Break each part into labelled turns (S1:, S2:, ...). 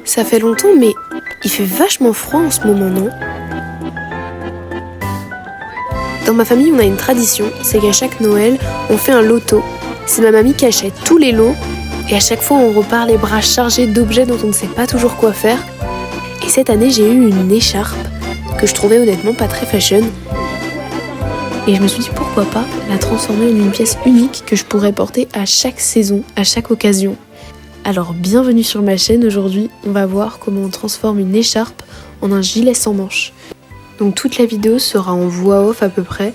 S1: Ça fait longtemps, mais il fait vachement froid en ce moment, non? Dans ma famille, on a une tradition, c'est qu'à chaque Noël, on fait un loto. C'est ma mamie qui achète tous les lots, et à chaque fois, on repart les bras chargés d'objets dont on ne sait pas toujours quoi faire. Et cette année, j'ai eu une écharpe que je trouvais honnêtement pas très fashion. Et je me suis dit pourquoi pas la transformer en une pièce unique que je pourrais porter à chaque saison, à chaque occasion. Alors bienvenue sur ma chaîne, aujourd'hui on va voir comment on transforme une écharpe en un gilet sans manches. Donc toute la vidéo sera en voix off à peu près.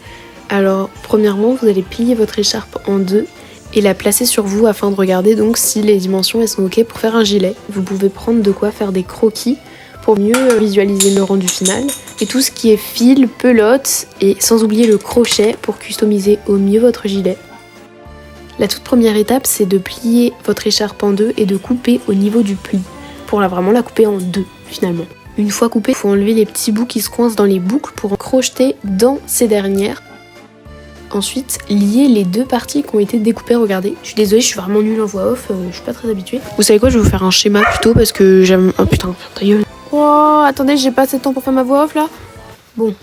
S1: Alors premièrement vous allez plier votre écharpe en deux et la placer sur vous afin de regarder donc si les dimensions elles sont ok pour faire un gilet. Vous pouvez prendre de quoi faire des croquis pour mieux visualiser le rendu final. Et tout ce qui est fil, pelote et sans oublier le crochet pour customiser au mieux votre gilet. La toute première étape c'est de plier votre écharpe en deux et de couper au niveau du pli pour vraiment la couper en deux finalement. Une fois coupée, il faut enlever les petits bouts qui se coincent dans les boucles pour crocheter dans ces dernières. Ensuite, lier les deux parties qui ont été découpées, regardez. Je suis désolée, je suis vraiment nulle en voix off, je suis pas très habituée. Vous savez quoi, je vais vous faire un schéma plutôt parce que j'aime... Oh putain, ta gueule. Oh, attendez, j'ai pas assez de temps pour faire ma voix off là. Bon,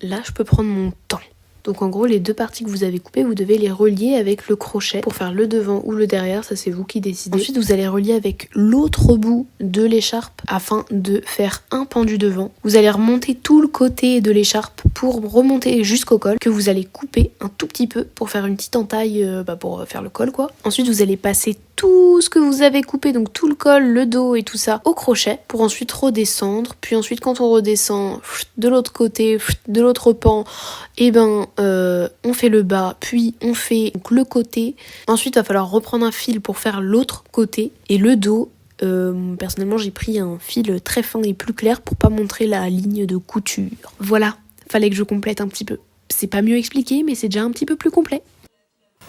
S1: là je peux prendre mon temps. Donc en gros, les deux parties que vous avez coupées, vous devez les relier avec le crochet pour faire le devant ou le derrière, ça c'est vous qui décidez. Ensuite, vous allez relier avec l'autre bout de l'écharpe afin de faire un pendu devant. Vous allez remonter tout le côté de l'écharpe pour remonter jusqu'au col que vous allez couper un tout petit peu pour faire une petite entaille pour faire le col quoi. Ensuite, vous allez passer tout ce que vous avez coupé, donc tout le col, le dos et tout ça au crochet pour ensuite redescendre. Puis ensuite, quand on redescend de l'autre côté, de l'autre pan, on fait le bas, puis on fait donc, le côté. Ensuite, il va falloir reprendre un fil pour faire l'autre côté et le dos. Personnellement, j'ai pris un fil très fin et plus clair pour pas montrer la ligne de couture. Voilà, fallait que je complète un petit peu. C'est pas mieux expliqué, mais c'est déjà un petit peu plus complet.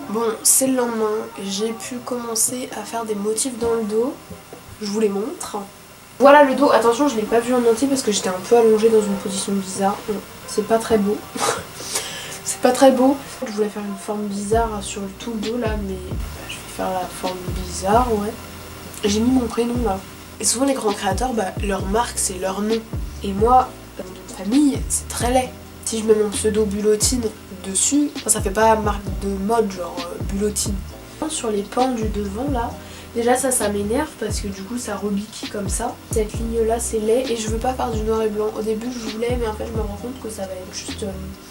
S1: Bon, c'est le lendemain, j'ai pu commencer à faire des motifs dans le dos. Je vous les montre. Voilà le dos, attention je l'ai pas vu en entier parce que j'étais un peu allongée dans une position bizarre. Bon, c'est pas très beau. C'est pas très beau. Je voulais faire une forme bizarre sur tout le dos là, mais je vais faire la forme bizarre, ouais. J'ai mis mon prénom là. Et souvent les grands créateurs, leur marque c'est leur nom. Et moi, mon nom de famille, c'est très laid. Si je mets mon pseudo Bulotine dessus, ça fait pas marque de mode genre Bulotine. Sur les pans du devant là, déjà ça m'énerve parce que du coup ça rebique comme ça. Cette ligne là c'est laid et je veux pas faire du noir et blanc. Au début je voulais mais en fait je me rends compte que ça va être juste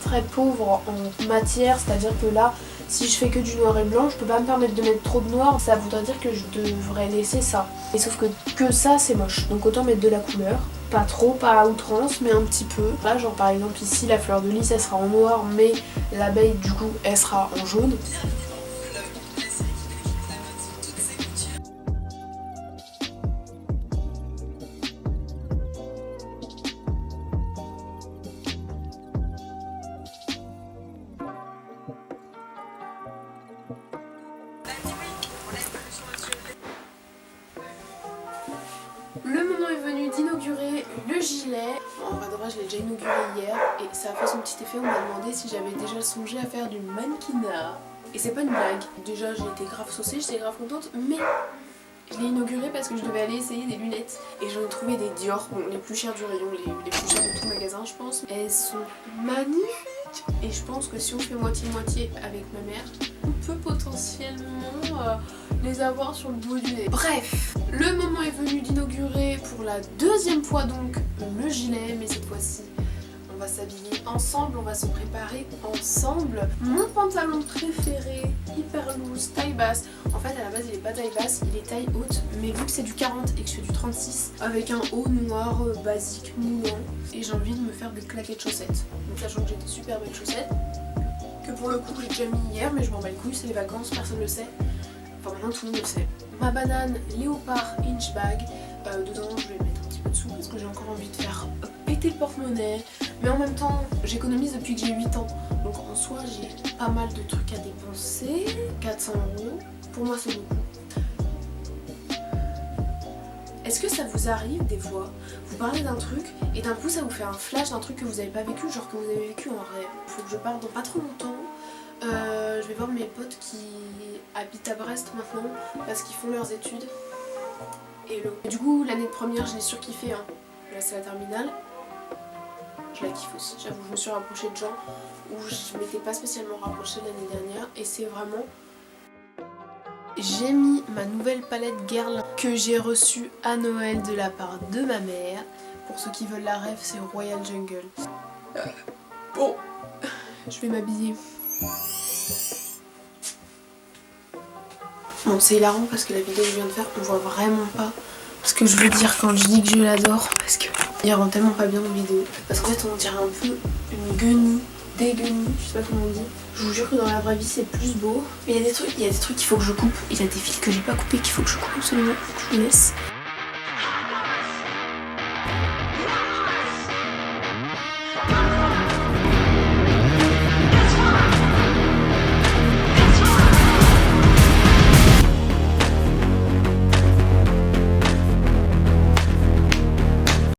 S1: très pauvre en matière. C'est à dire que là si je fais que du noir et blanc je peux pas me permettre de mettre trop de noir. Ça voudrait dire que je devrais laisser ça. Et sauf que ça c'est moche. Donc autant mettre de la couleur. Pas trop, pas à outrance mais un petit peu. Là genre par exemple ici la fleur de lys elle sera en noir mais l'abeille du coup elle sera en jaune. Le moment est venu d'inaugurer le gilet. En vrai de vrai je l'ai déjà inauguré hier et ça a fait son petit effet. On m'a demandé si j'avais déjà songé à faire du mannequinat. Et c'est pas une blague. Déjà j'ai été grave saucée, j'étais grave contente, mais je l'ai inauguré parce que je devais aller essayer des lunettes. Et j'en ai trouvé des Dior, bon, les plus chères du rayon, les plus chères de tout le magasin je pense. Elles sont magnifiques et je pense que si on fait moitié-moitié avec ma mère, on peut potentiellement les avoir sur le bout du nez. Bref, le moment est venu d'inaugurer pour la deuxième fois donc le gilet, mais cette fois-ci on va s'habiller ensemble, on va se préparer ensemble. Mon pantalon préféré, hyper loose, taille basse. En fait à la base il est pas taille basse, il est taille haute, mais vu que c'est du 40 et que je fais du 36, avec un haut noir basique, moulant, et j'ai envie de me faire des claquettes chaussettes. Donc sachant que j'ai des super belles chaussettes, que pour le coup j'ai déjà mis hier, mais je m'en bats les couilles, c'est les vacances, personne le sait. Enfin maintenant tout le monde le sait. Ma banane léopard inch bag, dedans je vais mettre un petit peu de sous parce que j'ai encore envie de faire péter le porte-monnaie. Mais en même temps j'économise depuis que j'ai 8 ans. Donc en soi j'ai pas mal de trucs à dépenser. 400 €, pour moi c'est beaucoup. Est-ce que ça vous arrive des fois, vous parlez d'un truc et d'un coup ça vous fait un flash d'un truc que vous avez pas vécu, genre que vous avez vécu en rêve? Faut que je parte dans pas trop longtemps. Je vais voir mes potes qui habitent à Brest maintenant parce qu'ils font leurs études. Et Hello. Et du coup l'année de première je l'ai surkiffé hein. Là c'est la terminale. Je la kiffe aussi, j'avoue, je me suis rapprochée de gens où je m'étais pas spécialement rapprochée l'année dernière et c'est vraiment... J'ai mis ma nouvelle palette Guerlain que j'ai reçue à Noël de la part de ma mère. Pour ceux qui veulent la rêve, c'est Royal Jungle. Bon, je vais m'habiller. Bon, c'est hilarant parce que la vidéo que je viens de faire, on voit vraiment pas ce que je veux dire quand je dis que je l'adore. Parce que il rend tellement pas bien nos vidéos. Parce qu'en fait, on dirait un peu une guenille, des guenilles, je sais pas comment on dit. Je vous jure que dans la vraie vie, c'est plus beau. Mais il y a des trucs qu'il faut que je coupe. Il y a des fils que j'ai pas coupés qu'il faut que je coupe absolument. Je vous laisse.